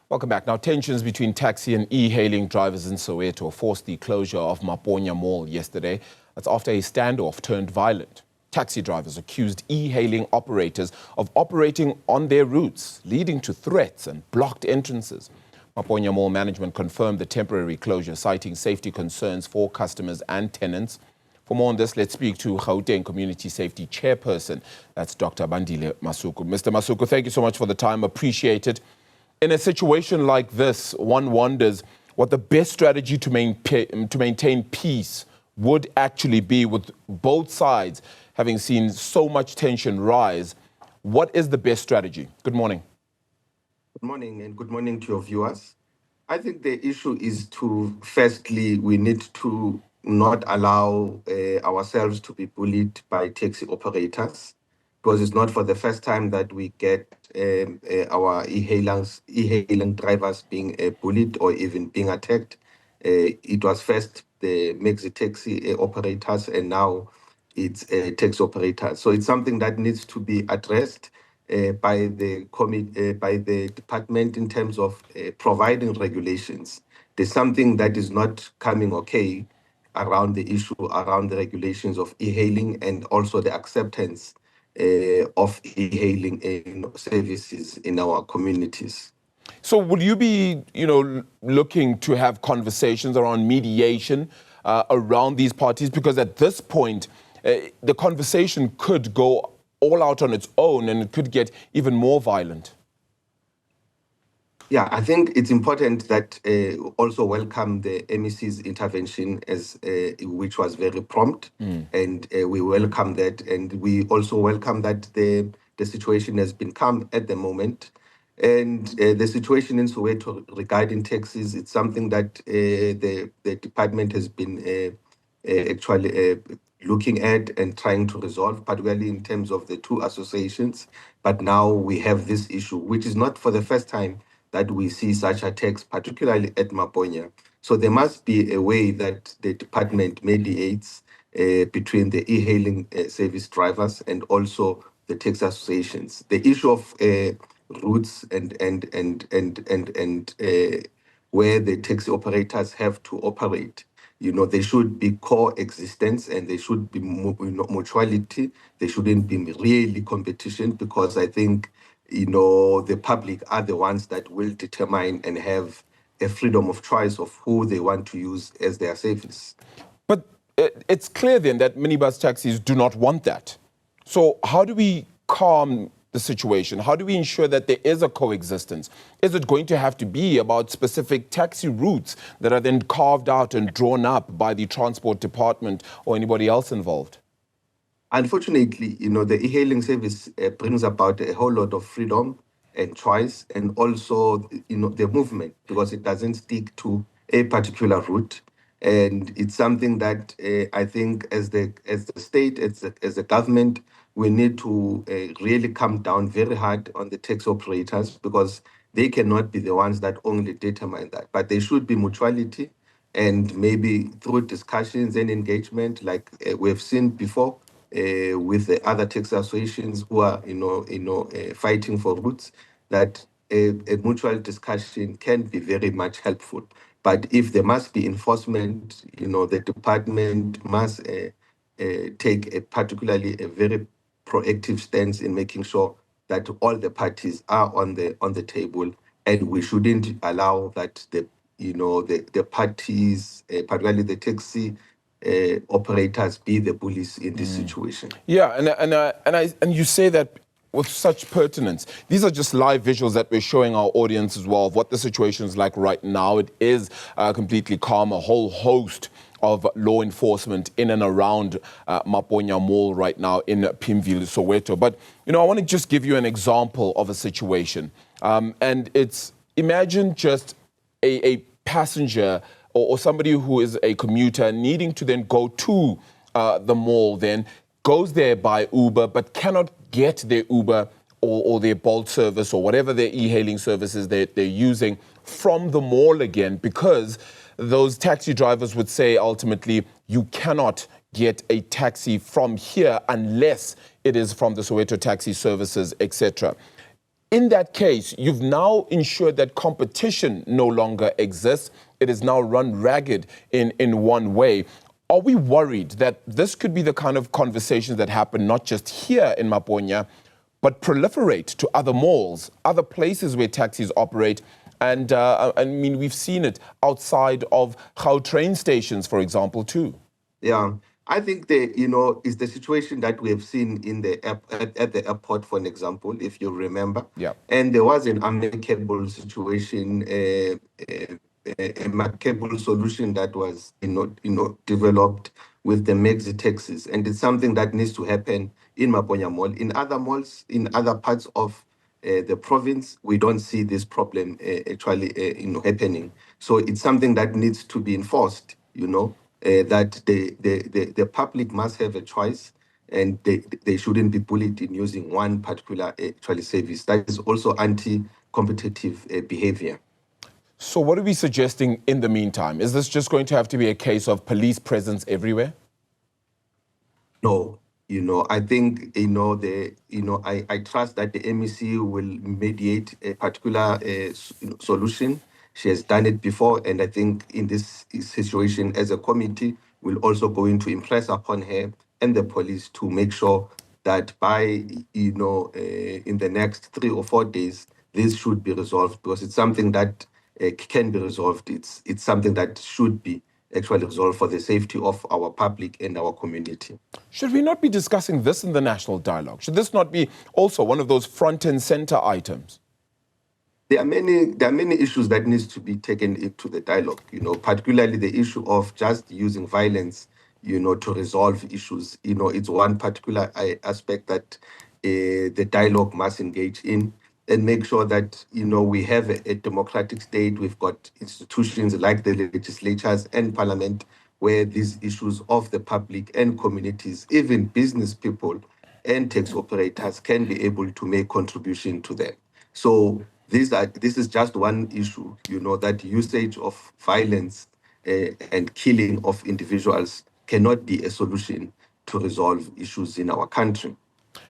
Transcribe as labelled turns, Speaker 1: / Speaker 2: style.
Speaker 1: Welcome back. Now, tensions between taxi and e-hailing drivers in Soweto forced the closure of Maponya Mall yesterday. That's after a standoff turned violent. Taxi drivers accused e-hailing operators of operating on their routes, leading to threats and blocked entrances. Maponya Mall management confirmed the temporary closure, citing safety concerns for customers and tenants. For more on this, let's speak to Gauteng Community Safety Chairperson. That's Dr. Bandile Masuku. Mr. Masuku, thank you so much for the time. Appreciate it. In a situation like this, one wonders what the best strategy to maintain peace would actually be, with both sides having seen so much tension rise. What is the best strategy? Good morning.
Speaker 2: Good morning, and good morning to your viewers. I think the issue is firstly, we need to not allow ourselves to be bullied by taxi operators, because it's not for the first time that we get our e-hailing drivers being bullied or even being attacked. It was first the maxi taxi operators, and now it's taxi operators. So it's something that needs to be addressed by the department in terms of providing regulations. There's something that is not coming okay around the issue around the regulations of e-hailing and also the acceptance of e-hailing services in our communities.
Speaker 1: So will you be, looking to have conversations around mediation around these parties? Because at this point, the conversation could go all out on its own and it could get even more violent.
Speaker 2: Yeah, I think it's important that also welcome the MEC's intervention, which was very prompt, and we welcome that, and we also welcome that the situation has been calm at the moment. And the situation in Soweto regarding taxis, it's something that the department has been actually looking at and trying to resolve, particularly in terms of the two associations. But now we have this issue, which is not for the first time that we see such attacks, particularly at Maponya. So there must be a way that the department mediates between the e-hailing service drivers and also the taxi associations. The issue of routes and where the taxi operators have to operate, there should be coexistence and there should be mutuality. There shouldn't be really competition, because I think the public are the ones that will determine and have a freedom of choice of who they want to use as their service.
Speaker 1: But it's clear then that minibus taxis do not want that. So how do we calm the situation? How do we ensure that there is a coexistence? Is it going to have to be about specific taxi routes that are then carved out and drawn up by the transport department or anybody else involved?
Speaker 2: Unfortunately, the e-hailing service brings about a whole lot of freedom and choice, and also, the movement, because it doesn't stick to a particular route. And it's something that I think as the state, as the government, we need to really come down very hard on the taxi operators, because they cannot be the ones that only determine that. But there should be mutuality, and maybe through discussions and engagement, like we've seen before, with the other taxi associations who are, fighting for routes, that a mutual discussion can be very much helpful. But if there must be enforcement, the department must take particularly a very proactive stance in making sure that all the parties are on the table, and we shouldn't allow that the parties, particularly the taxi operators, be the bullies in this situation.
Speaker 1: Yeah, and you say that with such pertinence. These are just live visuals that we're showing our audience as well of what the situation is like right now. It is completely calm. A whole host of law enforcement in and around Maponya Mall right now in Pimville, Soweto. But, I want to just give you an example of a situation. And it's, imagine just a passenger or somebody who is a commuter needing to then go to the mall, then goes there by Uber, but cannot get their Uber or their Bolt service or whatever their e-hailing services they're using from the mall again, because those taxi drivers would say ultimately you cannot get a taxi from here unless it is from the Soweto Taxi Services, etc. In that case, you've now ensured that competition no longer exists. It is now run ragged in one way. Are we worried that this could be the kind of conversations that happen not just here in Maponya, but proliferate to other malls, other places where taxis operate? And I mean, we've seen it outside of train stations, for example, too.
Speaker 2: Yeah, I think it's the situation that we have seen in the at the airport, for an example, if you remember.
Speaker 1: Yeah.
Speaker 2: And there was an amicable situation, amicable solution that was developed with the Maxi taxis, and it's something that needs to happen in Maponya Mall. In other malls, in other parts of the province, we don't see this problem actually happening. So it's something that needs to be enforced. That the public must have a choice, and they shouldn't be bullied in using one particular actually service. That is also anti-competitive behavior.
Speaker 1: So what are we suggesting in the meantime? Is this just going to have to be a case of police presence everywhere?
Speaker 2: No, I think, I trust that the MEC will mediate a particular solution. She has done it before, and I think in this situation, as a committee, we'll also going to impress upon her and the police to make sure that by, in the next 3 or 4 days, this should be resolved, because it's something that can be resolved. It's something that should be actually resolved for the safety of our public and our community.
Speaker 1: Should we not be discussing this in the national dialogue? Should this not be also one of those front and center items?
Speaker 2: There are many issues that needs to be taken into the dialogue, particularly the issue of just using violence, to resolve issues. It's one particular aspect that the dialogue must engage in, and make sure that, we have a democratic state. We've got institutions like the legislatures and parliament, where these issues of the public and communities, even business people and tax operators, can be able to make contribution to them. So this is just one issue, that usage of violence and killing of individuals cannot be a solution to resolve issues in our country.